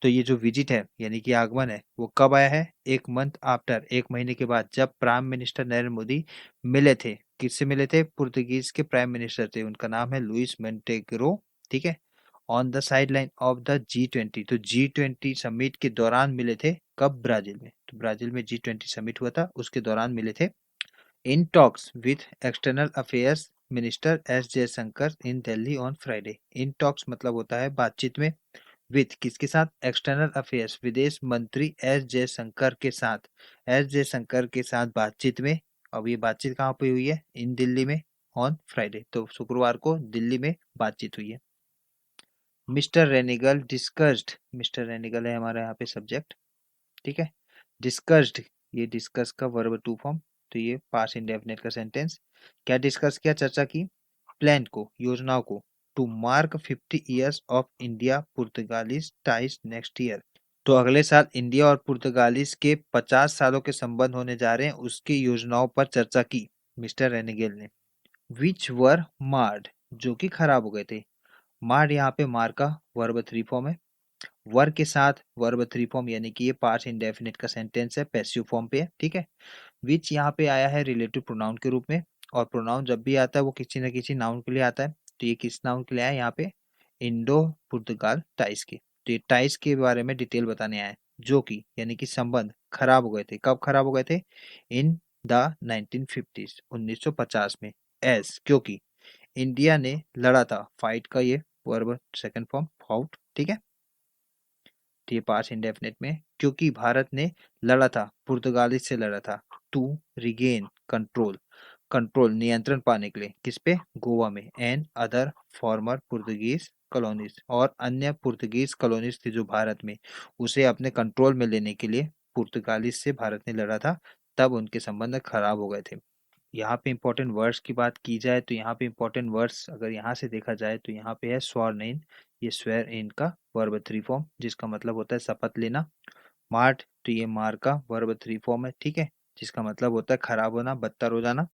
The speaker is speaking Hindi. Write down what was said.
तो ये जो विजिट है यानी कि आगमन है वो कब आया है? एक मंथ आफ्टर, एक महीने के बाद, जब प्राइम मिनिस्टर नरेंद्र मोदी मिले थे। किससे मिले थे? पुर्तगीज के प्राइम मिनिस्टर थे, उनका नाम है लुइस मोंटेग्रो। ठीक है। On the side line of the G20, तो G20 समिट के दौरान मिले थे। कब? ब्राजील में। तो ब्राजील में G20 समिट हुआ था, उसके दौरान मिले थे। In talks with external affairs minister S Jaishankar in Delhi on Friday. In talks मतलब होता है बातचीत में। विथ किसके साथ? एक्सटर्नल अफेयर्स, विदेश मंत्री एस जयशंकर के साथ। एस जयशंकर के साथ बातचीत में। अब ये बातचीत कहाँ पे हुई है? इन दिल्ली में, ऑन फ्राइडे, तो शुक्रवार को दिल्ली में बातचीत हुई है। मिस्टर रेनिगल डिस्कस्ड, मिस्टर रेनिगल है हमारा यहाँ पे सब्जेक्ट। ठीक है। डिस्कस्ड, ये डिस्कस का वर्ब टू फॉर्म, तो ये पास्ट इंडेफिनिट का सेंटेंस। क्या डिस्कस किया? चर्चा की। प्लान को, योजनाओं को। To mark 50 years of India Portuguese ties next year, तो अगले साल इंडिया और पुर्तगालीज के 50 सालों के संबंध होने जा रहे हैं, उसकी योजनाओं पर चर्चा की मिस्टर रेनिगेल ने। विच वर मार्ड, जो कि खराब हो गए थे। मार्ड यहाँ पे मार का वर्ब थ्री फॉर्म है। वर के साथ वर्ब थ्री फॉर्म, यानी कि ये पास्ट इंडेफिनिट का सेंटेंस है, पैसिव फॉर्म पे है। ठीक है। विच यहाँ पे आया है रिलेटिव प्रोनाउन के रूप में, और प्रोनाउन जब भी आता है वो किसी न किसी नाउन के लिए आता है। तो ये किस नाउन के लिए आया है यहाँ पे? इंडो पुर्तगाल टाइज के। तो ये टाइज के बारे में डिटेल बताने आया है, जो कि यानी कि संबंध खराब हो गए थे। कब खराब हो गए थे? इन द 1950s, 1950 में। एस, क्योंकि इंडिया ने लड़ा था, फाइट का ये वर्ब सेकंड फॉर्म फाउट। ठीक है। तो ये पास्ट इंडेफिनिट में, क्योंकि भारत ने लड़ा था, पुर्तगाली से लड़ा था। टू रिगेन कंट्रोल, कंट्रोल नियंत्रण पाने के लिए, किस पे? गोवा में। And other farmer Portuguese colonies, और अन्य पुर्तगीज कॉलोनीज थी जो भारत में, उसे अपने कंट्रोल में लेने के लिए पुर्तगाली से भारत ने लड़ा था। तब उनके संबंध खराब हो गए थे। यहाँ पे इंपॉर्टेंट वर्ड्स की बात की जाए तो यहाँ पे इंपॉर्टेंट वर्ड्स अगर यहाँ से देखा जाए तो यहाँ पे है स्वर्न। ये स्वेर इन का वर्ब थ्री फॉर्म, जिसका मतलब होता है शपथ लेना। मार्ट, तो ये मार का वर्ब थ्री फॉर्म है। ठीक है। जिसका मतलब होता है खराब होना, बदतर हो जाना।